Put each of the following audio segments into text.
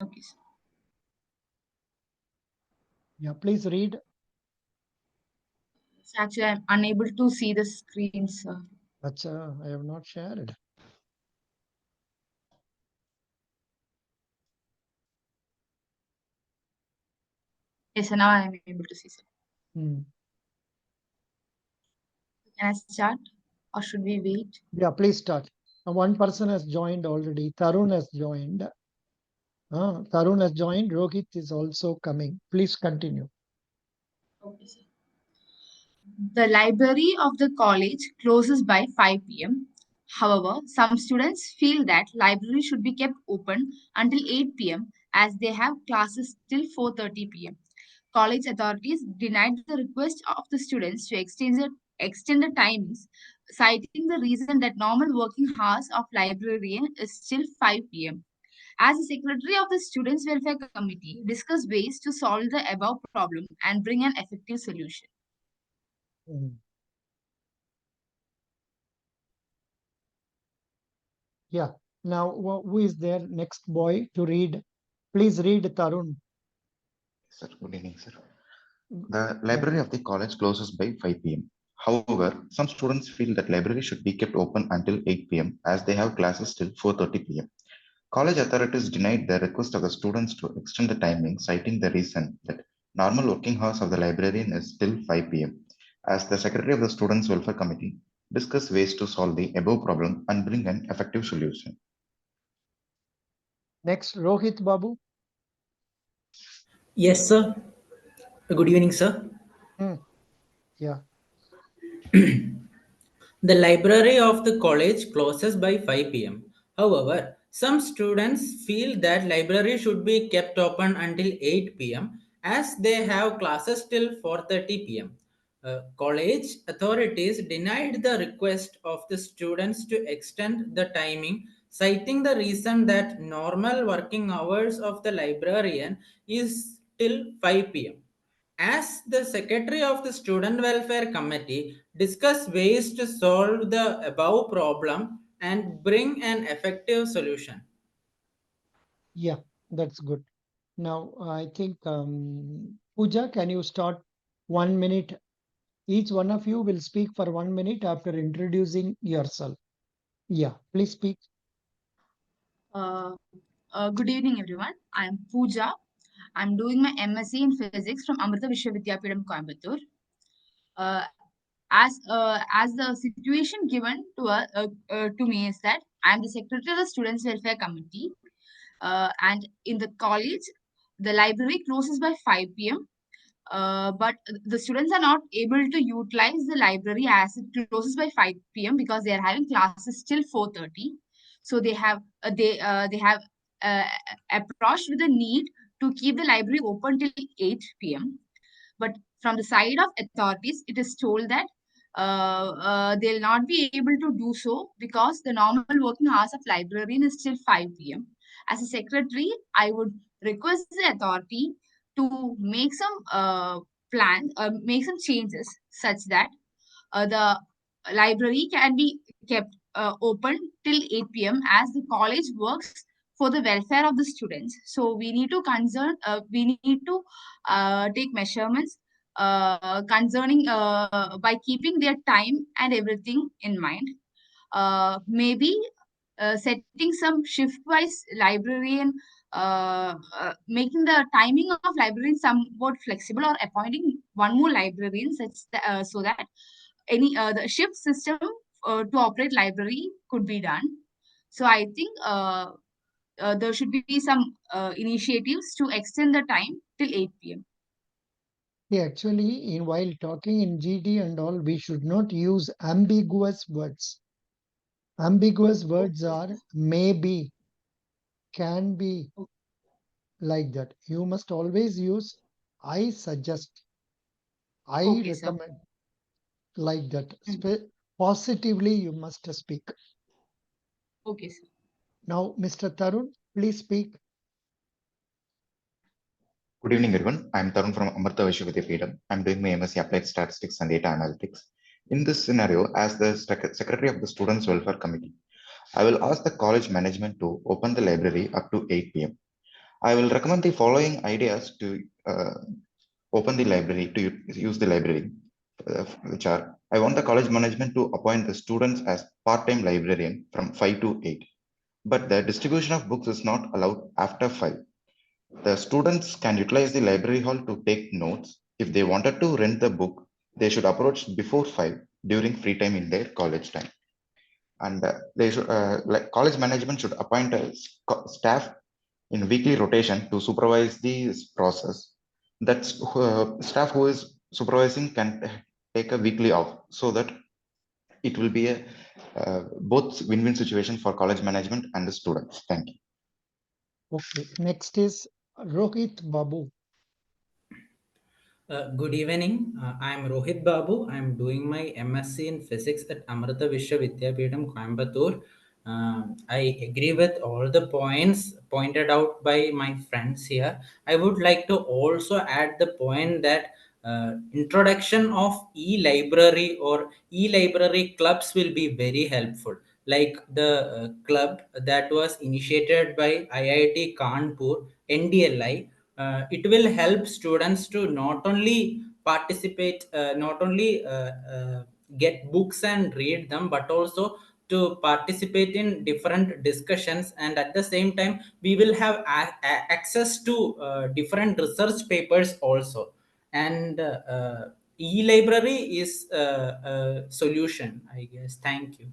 Okay, sir. Yeah, please read. So actually, I'm unable to see the screen, sir. Acha, I have not shared. Yes, sir. Now I'm able to see, sir. Hmm. Can I start, or should we wait? Yeah, please start. One person has joined already. Tarun has joined. Tarun has joined. Rohit is also coming. Please continue. Okay, sir. The library of the college closes by 5 p.m. However, some students feel that library should be kept open until 8 p.m. as they have classes till 4:30 p.m. College authorities denied the request of the students to extend the timings, citing the reason that normal working hours of librarian is still 5 p.m. As the secretary of the Students Welfare Committee, discuss ways to solve the above problem and bring an effective solution. Hmm. Yeah. Now, who is there? Next boy to read. Please read, Tarun. Sir, good evening, sir. Mm, The yeah. library of the college closes by 5 p.m. However, some students feel that library should be kept open until 8 p.m. as they have classes till 4:30 p.m. College authorities denied the request of the students to extend the timing, citing the reason that normal working hours of the librarian is till 5 p.m. As the secretary of the Students Welfare Committee discuss ways to solve the above problem and bring an effective solution. Next, Rohit Babu. Yes, sir. Good evening, sir. Hmm. Yeah. The library of the college closes by 5 p.m. However, some students feel that library should be kept open until 8 p.m. as they have classes till 4:30 p.m. College authorities denied the request of the students to extend the timing, citing the reason that normal working hours of the librarian is till 5 p.m. As the secretary of the Student Welfare Committee, discuss ways to solve the above problem and bring an effective solution. Yeah, that's good. Now, I think, Pooja, can you start 1 minute? Each one of you will speak for 1 minute after introducing yourself. Yeah, please speak. Uh, Good evening, everyone. I am Pooja. I'm doing my MSc in Physics from Amrita Vishwavidyapeetham, Coimbatore. Uh, as the situation given to me is that I'm the secretary of the Students Welfare Committee, and in the college, the library closes by 5 p.m. But the students are not able to utilize the library as it closes by 5 p.m. because they are having classes till 4:30. So they have uh, approached with the need to keep the library open till 8 p.m. But from the side of authorities, it is told that they'll not be able to do so because the normal working hours of librarian is till 5 p.m. As a secretary, I would request the authority to make some make some changes such that the library can be kept open till 8 p.m. as the college works for the welfare of the students. So we need to take measurements concerning by keeping their time and everything in mind. Maybe setting some shift-wise librarian, making the timing of librarian somewhat flexible, or appointing one more librarian so that any the shift system to operate library could be done. So I think there should be some initiatives to extend the time till 8 p.m. Yeah, actually, while talking in GD and all, we should not use ambiguous words. Ambiguous words Okay, are maybe, can be, like that. You must always use I suggest, I okay, sir. recommend, like that. Mm. Positively, you must speak. Okay, sir. Now, Mr. Tarun, please speak. Good evening, everyone. I'm Tarun from Amrita Vishwavidyapeetham. I'm doing my MSc Applied Statistics and Data Analytics. In this scenario, as the Secretary of the Students Welfare Committee, I will ask the college management to open the library up to 8 p.m. I will recommend the following ideas to open the library, to use the library, which are: I want the college management to appoint the students as part-time librarian from 5 to 8, but the distribution of books is not allowed after 5. The students can utilize the library hall to take notes. If they wanted to rent the book, they should approach before 5 during free time in their college time. And they should, like college management should appoint a staff in weekly rotation to supervise this process. That's staff who is supervising can take a weekly off, so that it will be a both win-win situation for college management and the students. Thank you. Okay. Next is Rohit Babu. Good evening. I'm Rohit Babu. I'm doing my MSc in Physics at Amrita Vishwa Vidyapeetham, Coimbatore. I agree with all the points pointed out by my friends here. I would like to also add the point that introduction of e-library or e-library clubs will be very helpful. Like the club that was initiated by IIT Kanpur, NDLI, it will help students to not only participate, not only get books and read them, but also to participate in different discussions. And at the same time, we will have access to different research papers also. And e-library is a solution, I guess. Thank you.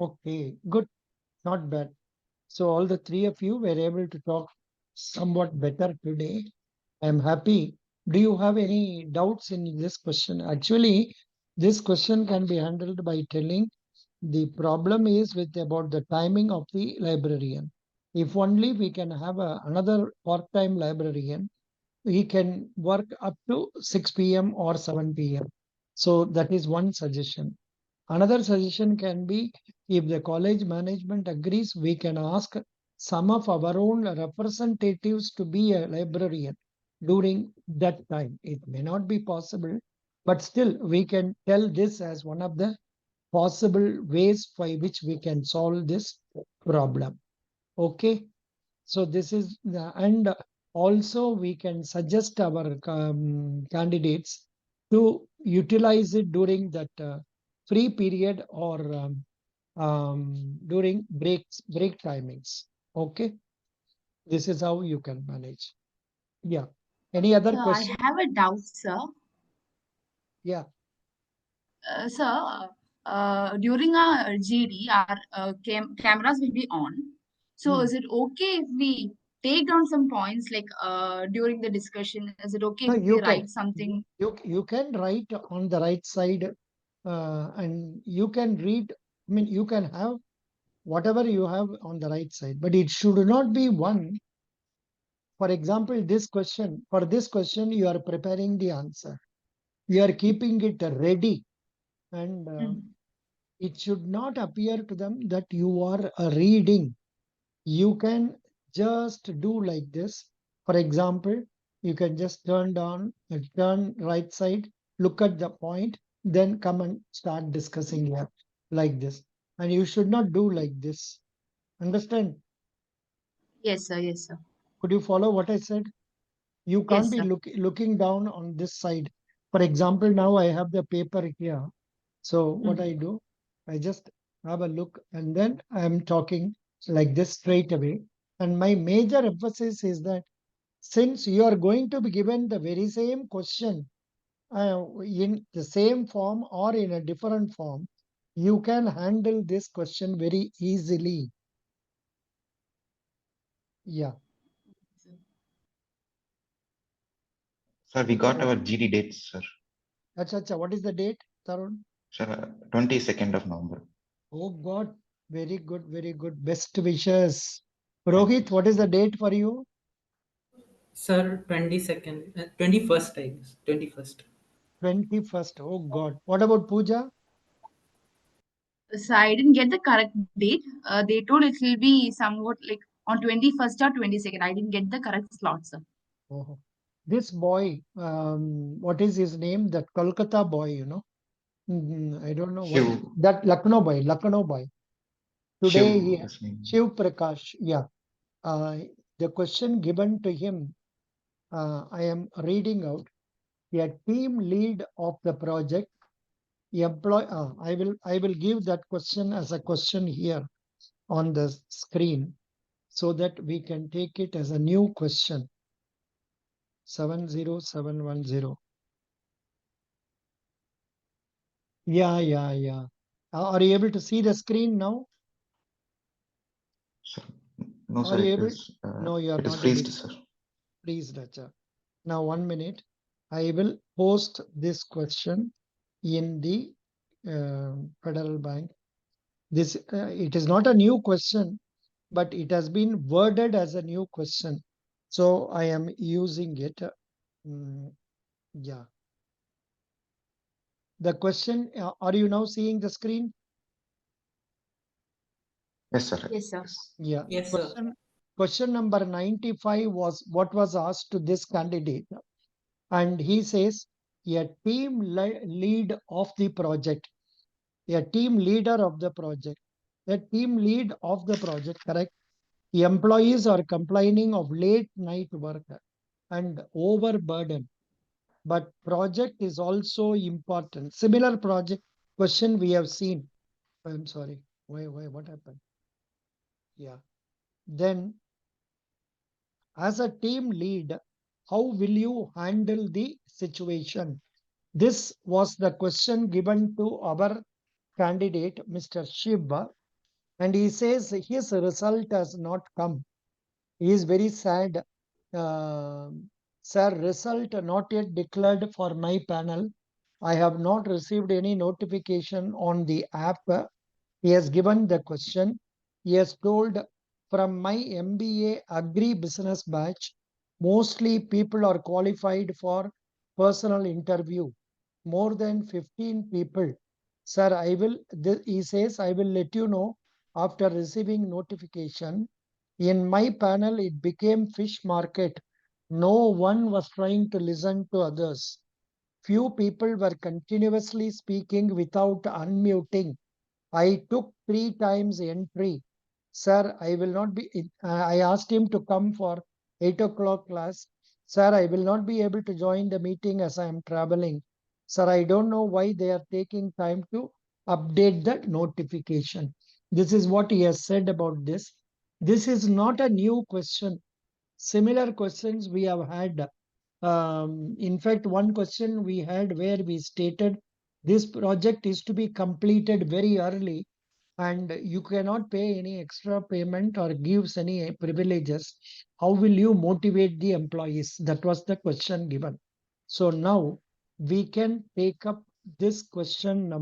Okay, good, not bad. So all the three of you were able to talk somewhat better today. I'm happy. Do you have any doubts in this question? Actually, this question can be handled by telling the problem is with about the timing of the librarian. If only we can have another part-time librarian, he can work up to 6 p.m. or 7 p.m. So that is one suggestion. Another suggestion can be, if the college management agrees, we can ask some of our own representatives to be a librarian during that time. It may not be possible, but still we can tell this as one of the possible ways by which we can solve this problem. Okay. So this is the, and also we can suggest our candidates to utilize it during that free period or during break timings. Okay, this is how you can manage. Yeah. Any other So I question? have a doubt, sir. Yeah. Sir, during our GD, our cameras will be on. So Hmm. is it okay if we take down some points like during the discussion? Is it okay No, if we you write can. something? You can write on the right side, and you can read. I mean, you can have whatever you have on the right side, but it should not be one. For example, for this question, you are preparing the answer. You are keeping it ready, and Mm. it should not appear to them that you are reading. You can just do like this. For example, you can just turn right side, look at the point, then come and start discussing here like this. And you should not do like this. Understand? Yes, sir. Yes, sir. Could you follow what I said? You can't Yes, be sir. looking down on this side. For example, now I have the paper here. So what I Mm. do, I just have a look and then I'm talking like this straight away. And my major emphasis is that since you are going to be given the very same question in the same form or in a different form, you can handle this question very easily. Yeah. Sir, we got Oh, our GD dates, sir. what is the date, Tarun? Sir, 22nd of November. Oh God, very good, very good. Best wishes. Thank you, Rohit, sir. what is the date for you? Sir, 22nd, 21st, I guess. 21st. 21st. Oh God. What about Puja? So I didn't get the correct date. They told it will be somewhat like on 21st or 22nd. I didn't get the correct slot, sir. Oh. This boy, what is his name? That Kolkata boy, I don't know what. Shiv, That Lucknow boy. Today, Shiv, he, his name. Shiv Prakash. Yeah. Uh, The question given to him, I am reading out. A team lead of the project, I will give that question as a question here on the screen so that we can take it as a new question. 70710. Yeah. Are you able to see the screen now? Sir. No, Are sir, you able? No, you are it is not able freezed, to. sir. Please, Racha. Now, 1 minute. I will post this question in the Federal Bank. This it is not a new question, but it has been worded as a new question. So I am using it. Yeah. The question, are you now seeing the screen? Yes, sir. Yes, sir. Yeah. Yes, sir. Question number 95 was what was asked to this candidate. And he says, a team lead of the project, a team leader of the project, a team lead of the project, correct? The employees are complaining of late night work and overburden, but project is also important. Similar project question we have seen. I'm sorry. What happened? Yeah. Then, as a team lead, how will you handle the situation? This was the question given to our candidate, Mr. Shiva, and he says his result has not come. He is very sad. Uh, Sir, result not yet declared for my panel. I have not received any notification on the app. He has given the question. He has told from my MBA Agri Business batch, mostly people are qualified for personal interview. More than 15 people. Sir, he says, I will let you know after receiving notification. In my panel, it became fish market. No one was trying to listen to others. Few people were continuously speaking without unmuting. I took 3 times entry. Sir, I will not be. I asked him to come for 8 o'clock class. Sir, I will not be able to join the meeting as I am traveling. Sir, I don't know why they are taking time to update the notification. This is what he has said about this. This is not a new question. Similar questions we have had. In fact, one question we had where we stated this project is to be completed very early and you cannot pay any extra payment or gives any privileges. How will you motivate the employees? That was the question given. So now we can take up this question number